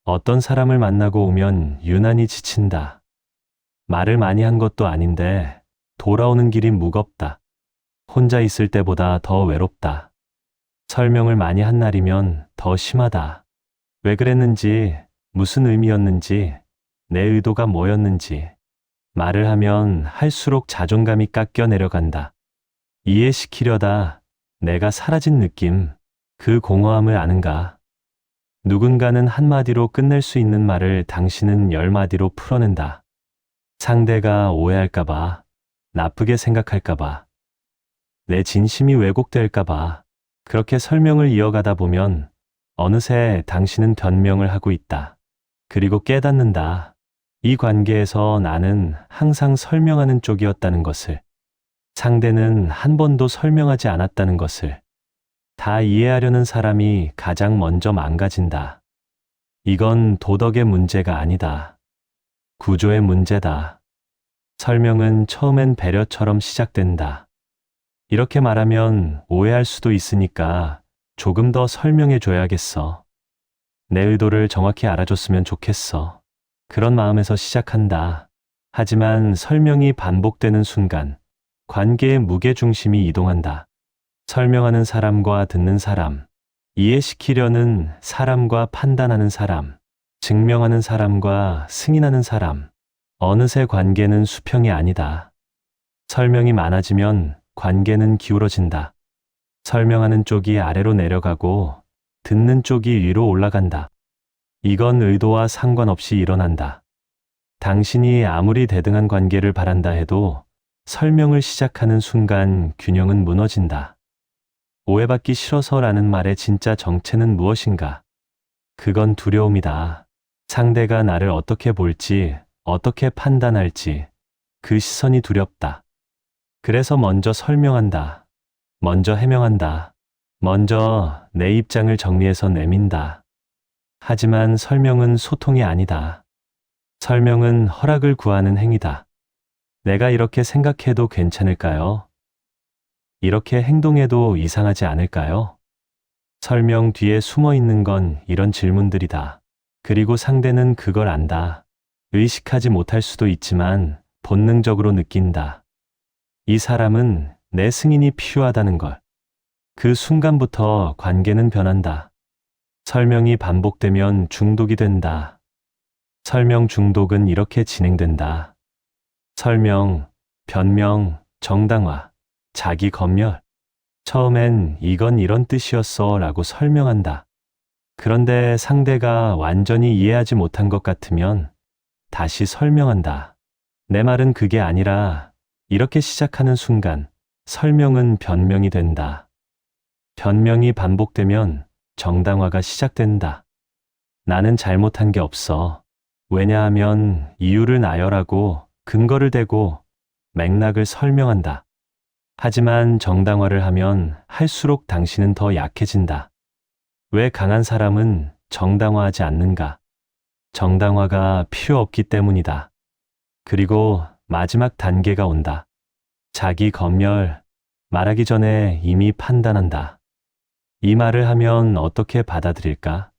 어떤 사람을 만나고 오면 유난히 지친다. 말을 많이 한 것도 아닌데 돌아오는 길이 무겁다. 혼자 있을 때보다 더 외롭다. 설명을 많이 한 날이면 더 심하다. 왜 그랬는지, 무슨 의미였는지, 내 의도가 뭐였는지. 말을 하면 할수록 자존감이 깎여 내려간다. 이해시키려다 내가 사라진 느낌, 그 공허함을 아는가? 누군가는 한마디로 끝낼 수 있는 말을 당신은 10마디로 풀어낸다. 상대가 오해할까봐, 나쁘게 생각할까봐, 내 진심이 왜곡될까봐. 그렇게 설명을 이어가다 보면 어느새 당신은 변명을 하고 있다. 그리고 깨닫는다. 이 관계에서 나는 항상 설명하는 쪽이었다는 것을. 상대는 한 번도 설명하지 않았다는 것을. 다 이해하려는 사람이 가장 먼저 망가진다. 이건 도덕의 문제가 아니다. 구조의 문제다. 설명은 처음엔 배려처럼 시작된다. 이렇게 말하면 오해할 수도 있으니까 조금 더 설명해 줘야겠어. 내 의도를 정확히 알아줬으면 좋겠어. 그런 마음에서 시작한다. 하지만 설명이 반복되는 순간 관계의 무게중심이 이동한다. 설명하는 사람과 듣는 사람, 이해시키려는 사람과 판단하는 사람, 증명하는 사람과 승인하는 사람. 어느새 관계는 수평이 아니다. 설명이 많아지면 관계는 기울어진다. 설명하는 쪽이 아래로 내려가고 듣는 쪽이 위로 올라간다. 이건 의도와 상관없이 일어난다. 당신이 아무리 대등한 관계를 바란다 해도 설명을 시작하는 순간 균형은 무너진다. 오해받기 싫어서라는 말의 진짜 정체는 무엇인가? 그건 두려움이다. 상대가 나를 어떻게 볼지, 어떻게 판단할지, 그 시선이 두렵다. 그래서 먼저 설명한다. 먼저 해명한다. 먼저 내 입장을 정리해서 내민다. 하지만 설명은 소통이 아니다. 설명은 허락을 구하는 행위다. 내가 이렇게 생각해도 괜찮을까요? 이렇게 행동해도 이상하지 않을까요? 설명 뒤에 숨어 있는 건 이런 질문들이다. 그리고 상대는 그걸 안다. 의식하지 못할 수도 있지만 본능적으로 느낀다. 이 사람은 내 승인이 필요하다는 걸. 그 순간부터 관계는 변한다. 설명이 반복되면 중독이 된다. 설명 중독은 이렇게 진행된다. 설명, 변명, 정당화, 자기 검열. 처음엔 이건 이런 뜻이었어 라고 설명한다. 그런데 상대가 완전히 이해하지 못한 것 같으면 다시 설명한다. 내 말은 그게 아니라 이렇게 시작하는 순간 설명은 변명이 된다. 변명이 반복되면 정당화가 시작된다. 나는 잘못한 게 없어. 왜냐하면 이유를 나열하고 근거를 대고 맥락을 설명한다. 하지만 정당화를 하면 할수록 당신은 더 약해진다. 왜 강한 사람은 정당화하지 않는가? 정당화가 필요 없기 때문이다. 그리고 마지막 단계가 온다. 자기 검열, 말하기 전에 이미 판단한다. 이 말을 하면 어떻게 받아들일까?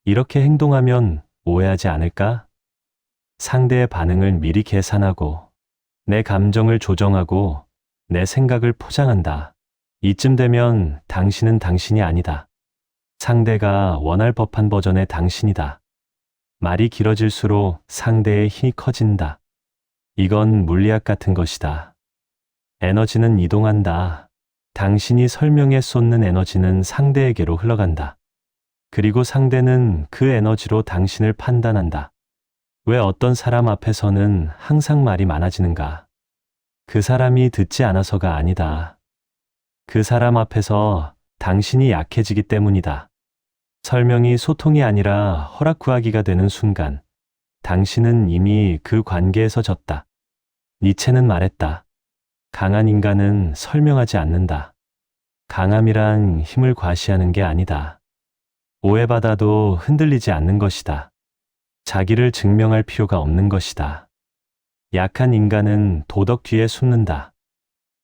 이렇게 행동하면 오해하지 않을까? 상대의 반응을 미리 계산하고, 내 감정을 조정하고, 내 생각을 포장한다. 이쯤 되면 당신은 당신이 아니다. 상대가 원할 법한 버전의 당신이다. 말이 길어질수록 상대의 힘이 커진다. 이건 물리학 같은 것이다. 에너지는 이동한다. 당신이 설명에 쏟는 에너지는 상대에게로 흘러간다. 그리고 상대는 그 에너지로 당신을 판단한다. 왜 어떤 사람 앞에서는 항상 말이 많아지는가? 그 사람이 듣지 않아서가 아니다. 그 사람 앞에서 당신이 약해지기 때문이다. 설명이 소통이 아니라 허락 구하기가 되는 순간, 당신은 이미 그 관계에서 졌다. 니체는 말했다. 강한 인간은 설명하지 않는다. 강함이란 힘을 과시하는 게 아니다. 오해받아도 흔들리지 않는 것이다. 자기를 증명할 필요가 없는 것이다. 약한 인간은 도덕 뒤에 숨는다.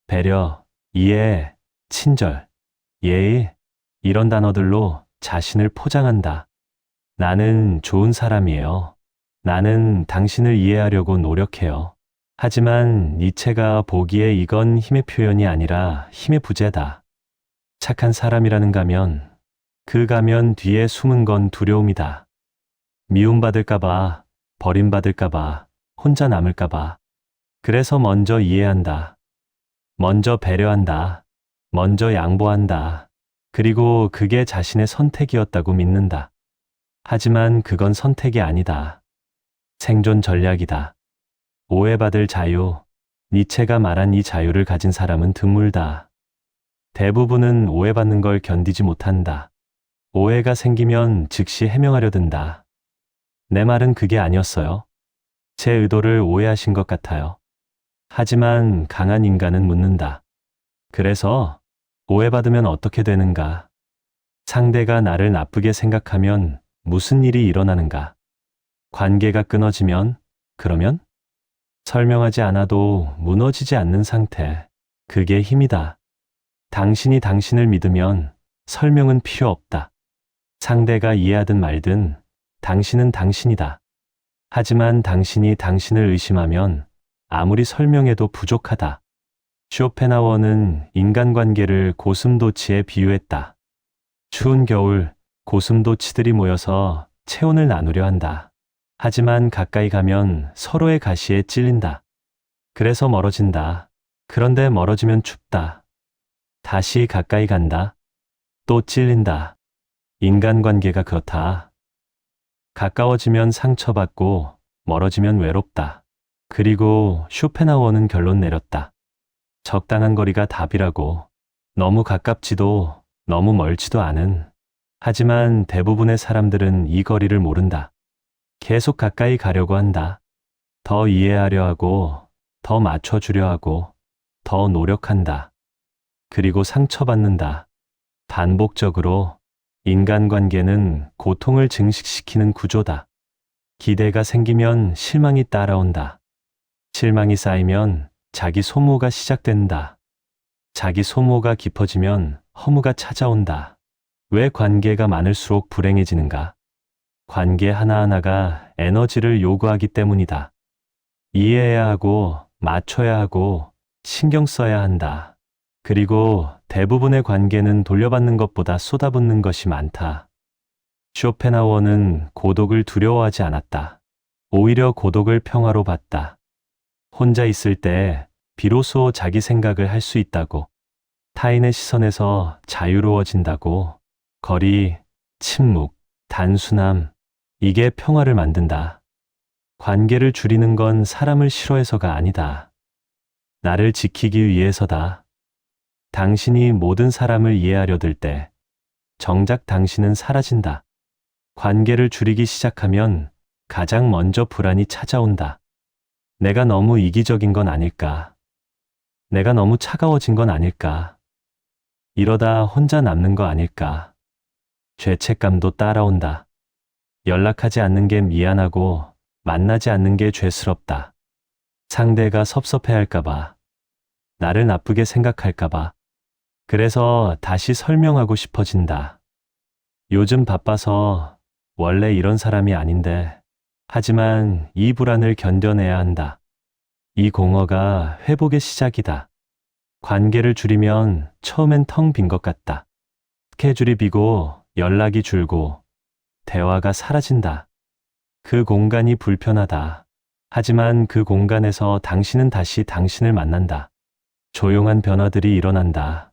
배려, 이해, 친절, 예의, 이런 단어들로 자신을 포장한다. 나는 좋은 사람이에요. 나는 당신을 이해하려고 노력해요. 하지만 니체가 보기에 이건 힘의 표현이 아니라 힘의 부재다. 착한 사람이라는 가면, 그 가면 뒤에 숨은 건 두려움이다. 미움받을까봐, 버림받을까봐, 혼자 남을까봐. 그래서 먼저 이해한다. 먼저 배려한다. 먼저 양보한다. 그리고 그게 자신의 선택이었다고 믿는다. 하지만 그건 선택이 아니다. 생존 전략이다. 오해받을 자유. 니체가 말한 이 자유를 가진 사람은 드물다. 대부분은 오해받는 걸 견디지 못한다. 오해가 생기면 즉시 해명하려 든다. 내 말은 그게 아니었어요. 제 의도를 오해하신 것 같아요. 하지만 강한 인간은 묻는다. 그래서 오해받으면 어떻게 되는가? 상대가 나를 나쁘게 생각하면 무슨 일이 일어나는가? 관계가 끊어지면, 그러면? 설명하지 않아도 무너지지 않는 상태. 그게 힘이다. 당신이 당신을 믿으면 설명은 필요 없다. 상대가 이해하든 말든 당신은 당신이다. 하지만 당신이 당신을 의심하면 아무리 설명해도 부족하다. 쇼펜하워는 인간관계를 고슴도치에 비유했다. 추운 겨울 고슴도치들이 모여서 체온을 나누려 한다. 하지만 가까이 가면 서로의 가시에 찔린다. 그래서 멀어진다. 그런데 멀어지면 춥다. 다시 가까이 간다. 또 찔린다. 인간관계가 그렇다. 가까워지면 상처받고 멀어지면 외롭다. 그리고 쇼펜하워는 결론 내렸다. 적당한 거리가 답이라고. 너무 가깝지도 너무 멀지도 않은. 하지만 대부분의 사람들은 이 거리를 모른다. 계속 가까이 가려고 한다. 더 이해하려 하고, 더 맞춰주려 하고, 더 노력한다. 그리고 상처받는다. 반복적으로. 인간관계는 고통을 증식시키는 구조다. 기대가 생기면 실망이 따라온다. 실망이 쌓이면 자기 소모가 시작된다. 자기 소모가 깊어지면 허무가 찾아온다. 왜 관계가 많을수록 불행해지는가? 관계 하나하나가 에너지를 요구하기 때문이다. 이해해야 하고, 맞춰야 하고, 신경 써야 한다. 그리고 대부분의 관계는 돌려받는 것보다 쏟아붓는 것이 많다. 쇼펜하워는 고독을 두려워하지 않았다. 오히려 고독을 평화로 봤다. 혼자 있을 때 비로소 자기 생각을 할 수 있다고. 타인의 시선에서 자유로워진다고. 거리, 침묵, 단순함. 이게 평화를 만든다. 관계를 줄이는 건 사람을 싫어해서가 아니다. 나를 지키기 위해서다. 당신이 모든 사람을 이해하려 들 때 정작 당신은 사라진다. 관계를 줄이기 시작하면 가장 먼저 불안이 찾아온다. 내가 너무 이기적인 건 아닐까? 내가 너무 차가워진 건 아닐까? 이러다 혼자 남는 거 아닐까? 죄책감도 따라온다. 연락하지 않는 게 미안하고 만나지 않는 게 죄스럽다. 상대가 섭섭해할까봐, 나를 나쁘게 생각할까봐. 그래서 다시 설명하고 싶어진다. 요즘 바빠서 원래 이런 사람이 아닌데, 하지만 이 불안을 견뎌내야 한다. 이 공허가 회복의 시작이다. 관계를 줄이면 처음엔 텅 빈 것 같다. 스케줄이 비고 연락이 줄고 대화가 사라진다. 그 공간이 불편하다. 하지만 그 공간에서 당신은 다시 당신을 만난다. 조용한 변화들이 일어난다.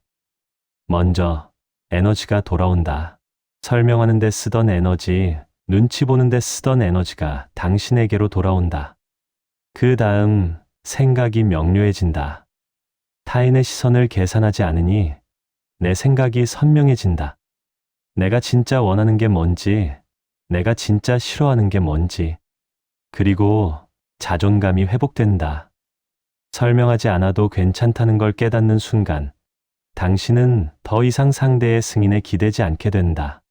먼저 에너지가 돌아온다. 설명하는 데 쓰던 에너지, 눈치 보는 데 쓰던 에너지가 당신에게로 돌아온다. 그 다음 생각이 명료해진다. 타인의 시선을 계산하지 않으니 내 생각이 선명해진다. 내가 진짜 원하는 게 뭔지, 내가 진짜 싫어하는 게 뭔지, 그리고 자존감이 회복된다. 설명하지 않아도 괜찮다는 걸 깨닫는 순간, 당신은 더 이상 상대의 승인에 기대지 않게 된다.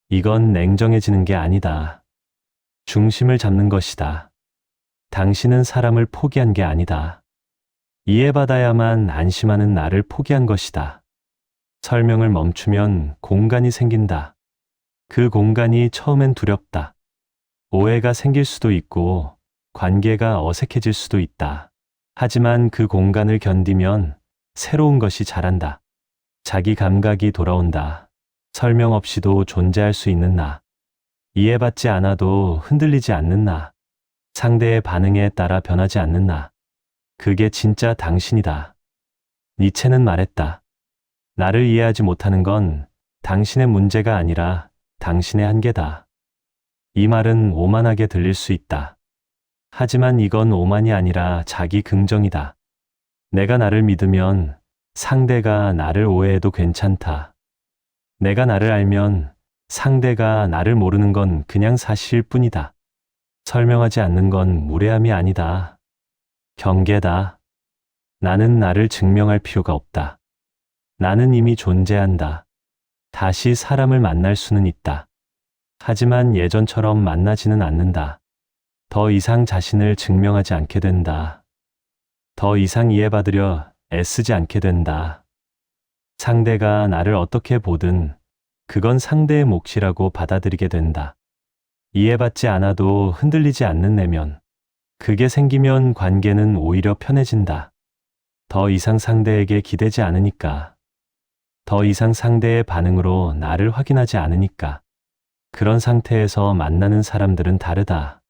이건 냉정해지는 게 아니다. 중심을 잡는 것이다. 당신은 사람을 포기한 게 아니다. 이해받아야만 안심하는 나를 포기한 것이다. 설명을 멈추면 공간이 생긴다. 그 공간이 처음엔 두렵다. 오해가 생길 수도 있고 관계가 어색해질 수도 있다. 하지만 그 공간을 견디면 새로운 것이 자란다. 자기 감각이 돌아온다. 설명 없이도 존재할 수 있는 나. 이해받지 않아도 흔들리지 않는 나. 상대의 반응에 따라 변하지 않는 나. 그게 진짜 당신이다. 니체는 말했다. 나를 이해하지 못하는 건 당신의 문제가 아니라 당신의 한계다. 이 말은 오만하게 들릴 수 있다. 하지만 이건 오만이 아니라 자기 긍정이다. 내가 나를 믿으면 상대가 나를 오해해도 괜찮다. 내가 나를 알면 상대가 나를 모르는 건 그냥 사실일 뿐이다. 설명하지 않는 건 무례함이 아니다. 경계다. 나는 나를 증명할 필요가 없다. 나는 이미 존재한다. 다시 사람을 만날 수는 있다. 하지만 예전처럼 만나지는 않는다. 더 이상 자신을 증명하지 않게 된다. 더 이상 이해받으려 애쓰지 않게 된다. 상대가 나를 어떻게 보든 그건 상대의 몫이라고 받아들이게 된다. 이해받지 않아도 흔들리지 않는 내면. 그게 생기면 관계는 오히려 편해진다. 더 이상 상대에게 기대지 않으니까. 더 이상 상대의 반응으로 나를 확인하지 않으니까. 그런 상태에서 만나는 사람들은 다르다.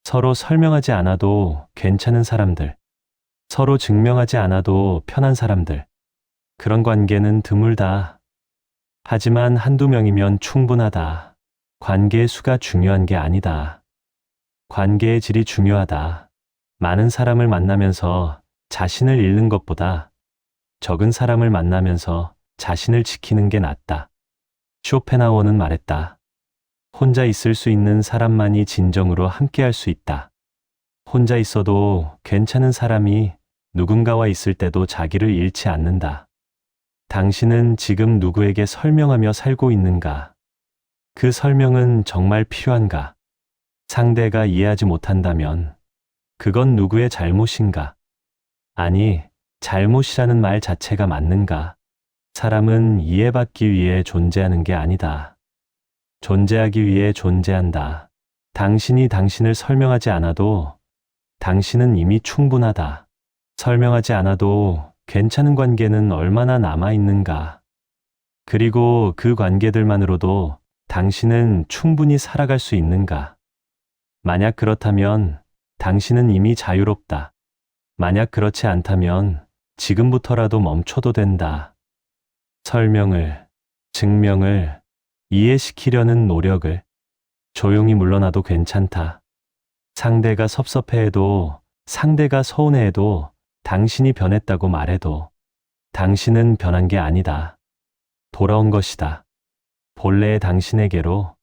서로 설명하지 않아도 괜찮은 사람들. 서로 증명하지 않아도 편한 사람들. 그런 관계는 드물다. 하지만 한두 명이면 충분하다. 관계의 수가 중요한 게 아니다. 관계의 질이 중요하다. 많은 사람을 만나면서 자신을 잃는 것보다 적은 사람을 만나면서 자신을 지키는 게 낫다. 쇼펜하우어는 말했다. 혼자 있을 수 있는 사람만이 진정으로 함께할 수 있다. 혼자 있어도 괜찮은 사람이 누군가와 있을 때도 자기를 잃지 않는다. 당신은 지금 누구에게 설명하며 살고 있는가? 그 설명은 정말 필요한가? 상대가 이해하지 못한다면 그건 누구의 잘못인가? 아니, 잘못이라는 말 자체가 맞는가? 사람은 이해받기 위해 존재하는 게 아니다. 존재하기 위해 존재한다. 당신이 당신을 설명하지 않아도 당신은 이미 충분하다. 설명하지 않아도 괜찮은 관계는 얼마나 남아있는가. 그리고 그 관계들만으로도 당신은 충분히 살아갈 수 있는가. 만약 그렇다면 당신은 이미 자유롭다. 만약 그렇지 않다면 지금부터라도 멈춰도 된다. 설명을, 증명을, 이해시키려는 노력을 조용히 물러나도 괜찮다. 상대가 섭섭해해도 상대가 서운해해도 당신이 변했다고 말해도 당신은 변한 게 아니다. 돌아온 것이다. 본래의 당신에게로